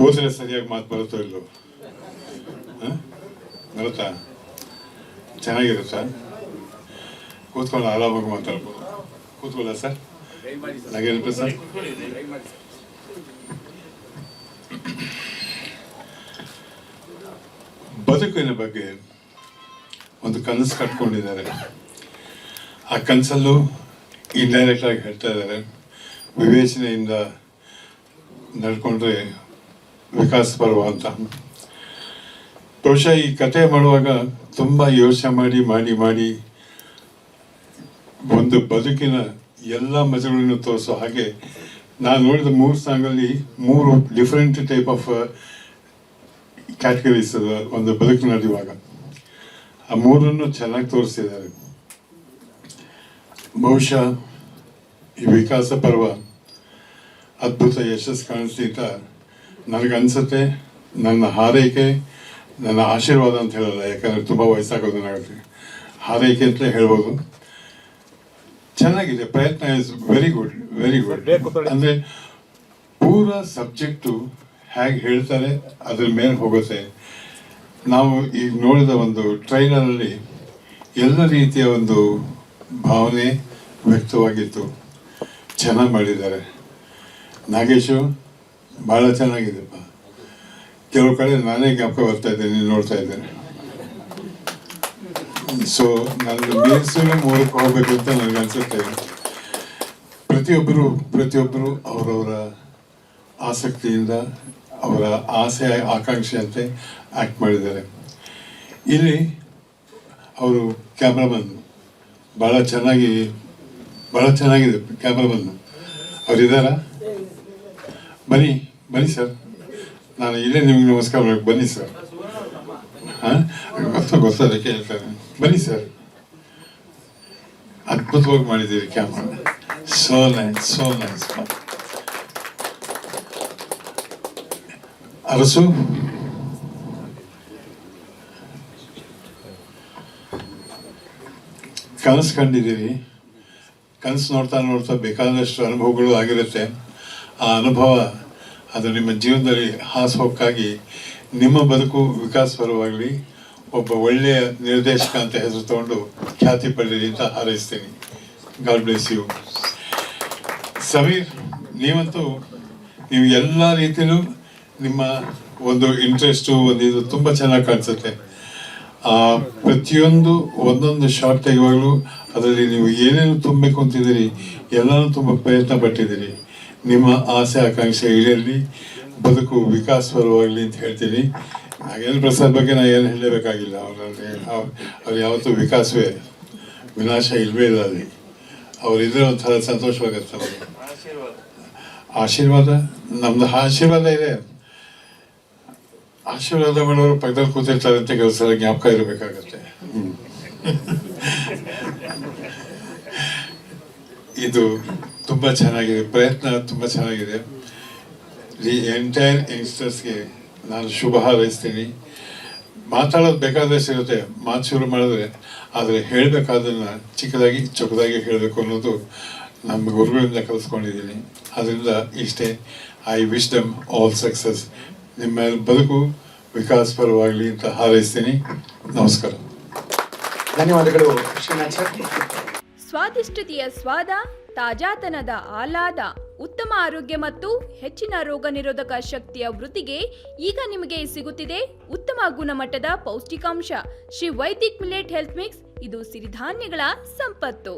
ಕೂತ್ರೆ ಸರಿಯಾಗಿ ಮಾತು ಬರುತ್ತೋ ಇಲ್ಲೋ? ಬರುತ್ತಾ? ಚೆನ್ನಾಗಿರುತ್ತಾ? ಕೂತ್ಕೊಂಡು ಆರಾಮಾಗಿ ಮಾತಾಡ್ಬೋದು. ಕೂತ್ಕೊಳ್ಳ ಸರ್, ಹಾಗೇನಪ್ಪ ಸರ್? ಬದುಕಿನ ಬಗ್ಗೆ ಒಂದು ಕನಸು ಕಟ್ಕೊಂಡಿದ್ದಾರೆ. ಆ ಕನಸಲ್ಲೂ ಇಂಡೈರೆಕ್ಟ್ ಆಗಿ ಹೇಳ್ತಾ ಇದ್ದಾರೆ, ವಿವೇಚನೆಯಿಂದ ನಡ್ಕೊಂಡ್ರೆ ವಿಕಾಸ ಪರ್ವ ಅಂತ. ಬಹುಶಃ ಈ ಕತೆ ಮಾಡುವಾಗ ತುಂಬ ಯೋಚನೆ ಮಾಡಿ ಮಾಡಿ ಮಾಡಿ ಒಂದು ಬದುಕಿನ ಎಲ್ಲ ಮಜಗಳನ್ನು ತೋರಿಸೋ ಹಾಗೆ ನಾನು ನೋಡಿದ 3 ಸಾಂಗಲ್ಲಿ 3 ಡಿಫ್ರೆಂಟ್ ಟೈಪ್ ಆಫ್ ಕ್ಯಾಟಗರೀಸ್ ಒಂದು ಬದುಕು ನಡೆಯುವಾಗ ಆ 3 ಚೆನ್ನಾಗಿ ತೋರಿಸಿದ್ದಾರೆ. ಬಹುಶಃ ಈ ವಿಕಾಸ ಪರ್ವ ಅದ್ಭುತ ಯಶಸ್ಸು ಕಾಣಿಸ್ಲಿ ಅಂತ ನನಗನ್ಸುತ್ತೆ. ನನ್ನ ಹಾರೈಕೆ, ನನ್ನ ಆಶೀರ್ವಾದ ಅಂತ ಹೇಳಲ್ಲ, ಯಾಕಂದರೆ ತುಂಬ ವಯಸ್ಸಾಗೋದನ್ನಾಗುತ್ತೆ. ಹಾರೈಕೆ ಅಂತಲೇ ಹೇಳ್ಬೋದು. ಚೆನ್ನಾಗಿದೆ, ಪ್ರಯತ್ನ is very good, very good. ಅಂದರೆ ಪೂರ ಸಬ್ಜೆಕ್ಟು ಹೇಗೆ ಹೇಳ್ತಾರೆ ಅದ್ರ ಮೇಲೆ ಹೋಗುತ್ತೆ. ನಾವು ಈಗ ನೋಡಿದ ಒಂದು ಟ್ರೈಲರಲ್ಲಿ ಎಲ್ಲ ರೀತಿಯ ಒಂದು ಭಾವನೆ ವ್ಯಕ್ತವಾಗಿತ್ತು. ಚೆನ್ನಾಗಿ ಮಾಡಿದ್ದಾರೆ. ನಾಗೇಶು ಭಾಳ ಚೆನ್ನಾಗಿದೆಪ್ಪ. ಕೆಲವು ಕಡೆ ನಾನೇ ಜ್ಞಾಪಕ ಬರ್ತಾ ಇದ್ದೇನೆ, ನೋಡ್ತಾ ಇದ್ದೇನೆ. ಸೊ ನನ್ನ ಮೀರ್ಸೂನು 3ಕ್ಕೆ ಹೋಗ್ಬೇಕು ಅಂತ ನನಗೆ ಅನ್ಸುತ್ತೆ. ಪ್ರತಿಯೊಬ್ಬರು ಅವರವರ ಆಸಕ್ತಿಯಿಂದ ಅವರ ಆಸೆ ಆಕಾಂಕ್ಷೆಯಂತೆ ಆ್ಯಕ್ಟ್ ಮಾಡಿದ್ದಾರೆ. ಇಲ್ಲಿ ಅವರು ಕ್ಯಾಮ್ರಾಮನ್ ಭಾಳ ಚೆನ್ನಾಗಿದೆ. ಕ್ಯಾಮ್ರಾಮನ್ ಅವರಿದ್ದಾರಾ? ಬನ್ನಿ ಸರ್, ನಾನು ಇಲ್ಲೇ ನಿಮಗೆ ನಮಸ್ಕಾರ ಮಾಡಕ್ಕೆ. ಬನ್ನಿ ಸರ್. ಹಾಂ, ಗೊತ್ತದಕ್ಕೆ ಹೇಳ್ತಾರೆ. ಬನ್ನಿ ಸರ್. ಅದ್ಭುತವಾಗಿ ಮಾಡಿದ್ದೀರಿ ಕ್ಯಾಮ್ರಾ. So nice. ಅರಸು, ಕನಸು ಕಂಡಿದ್ದೀರಿ. ಕನಸು ನೋಡ್ತಾ ಬೇಕಾದಷ್ಟು ಅನುಭವಗಳು ಆಗಿರುತ್ತೆ. ಆ ಅನುಭವ ಅದು ನಿಮ್ಮ ಜೀವನದಲ್ಲಿ ಹಾಸುಹೊಕ್ಕಾಗಿ ನಿಮ್ಮ ಬದುಕು ವಿಕಾಸಪರವಾಗಲಿ, ಒಬ್ಬ ಒಳ್ಳೆಯ ನಿರ್ದೇಶಕ ಅಂತ ಹೆಸರು ತಗೊಂಡು ಖ್ಯಾತಿ ಪಡೆಯಿರಿ ಅಂತ ಹಾರೈಸ್ತೀನಿ. God bless you. ಸಮೀರ್, ನೀವು ಎಲ್ಲ ರೀತಿಯಲ್ಲೂ ನಿಮ್ಮ ಒಂದು ಇಂಟ್ರೆಸ್ಟು ಇದು ತುಂಬ ಚೆನ್ನಾಗಿ ಕಾಣಿಸುತ್ತೆ. ಪ್ರತಿಯೊಂದು ಒಂದೊಂದು ಶಾರ್ಟ್ ತೆಗೆಯುವಾಗಲೂ ಅದರಲ್ಲಿ ನೀವು ಏನೇನು ತುಂಬಬೇಕು ಅಂತಿದ್ದೀರಿ ಎಲ್ಲನೂ ತುಂಬ ಪ್ರಯತ್ನ ಪಟ್ಟಿದ್ದೀರಿ. ನಿಮ್ಮ ಆಸೆ ಆಕಾಂಕ್ಷೆ ಈಡೇರಲಿ, ಬದುಕು ವಿಕಾಸಪರವಾಗಲಿ ಅಂತ ಹೇಳ್ತೀನಿ. ನಾಗೇಂದ್ರ ಪ್ರಸಾದ್ ಬಗ್ಗೆ ನಾನು ಏನು ಹೇಳಬೇಕಾಗಿಲ್ಲ. ಅವ್ರು ಯಾವತ್ತೂ ವಿಕಾಸವೇ, ವಿನಾಶ ಇಲ್ಲವೇ ಇಲ್ಲ. ಅಲ್ಲಿ ಅವರಿದ್ರೆ ಒಂಥರ ಸಂತೋಷವಾಗುತ್ತೆ. ಅವರು ಆಶೀರ್ವಾದ, ನಮ್ದು ಆಶೀರ್ವಾದ ಇದೆ. ಆಶೀರ್ವಾದ ಮಾಡೋರು ಪಕ್ಕದಲ್ಲಿ ಕೂತಿರ್ತಾರೆ ಅಂತ ಕೆಲವು ಸಲ ಜ್ಞಾಪಕ ಇರಬೇಕಾಗತ್ತೆ. ಇದು ತುಂಬ ಚೆನ್ನಾಗಿದೆ, ಪ್ರಯತ್ನ ತುಂಬ ಚೆನ್ನಾಗಿದೆ. ದಿ ಎಂಟೈರ್ ಯಂಗ್ಸ್ಟರ್ಸ್ಗೆ ನಾನು ಶುಭ ಹಾರೈಸ್ತೀನಿ. ಮಾತಾಡೋದು ಬೇಕಾದಷ್ಟು ಇರುತ್ತೆ, ಮಾತು ಶುರು ಮಾಡಿದ್ರೆ. ಆದರೆ ಹೇಳಬೇಕಾದನ್ನು ಚಿಕ್ಕದಾಗಿ ಚೊಕ್ಕದಾಗಿ ಹೇಳಬೇಕು ಅನ್ನೋದು ನಮ್ಮ ಗುರುಗಳಿಂದ ಕಲಿಸ್ಕೊಂಡಿದ್ದೀನಿ. ಅದರಿಂದ ಇಷ್ಟೇ. I wish dum all success. ನಿಮ್ಮ ಬದುಕು ವಿಕಾಸಪರವಾಗಲಿ ಅಂತ ಹಾರೈಸ್ತೀನಿ. ನಮಸ್ಕಾರ. ಧನ್ಯವಾದಗಳು ಶ್ರೀನಾಥ್ ಸರ್. ಸ್ವಾದಿಷ್ಟತೆಯ ಸ್ವಾದ, ತಾಜಾತನದ ಆಹ್ಲಾದ, ಉತ್ತಮ ಆರೋಗ್ಯ ಮತ್ತು ಹೆಚ್ಚಿನ ರೋಗ ನಿರೋಧಕ ಶಕ್ತಿಯ ವೃದ್ಧಿಗೆ ಈಗ ನಿಮಗೆ ಸಿಗುತ್ತಿದೆ ಉತ್ತಮ ಗುಣಮಟ್ಟದ ಪೌಷ್ಟಿಕಾಂಶ Shri Vaidik millet health mix. ಇದು ಸಿರಿಧಾನ್ಯಗಳ ಸಂಪತ್ತು.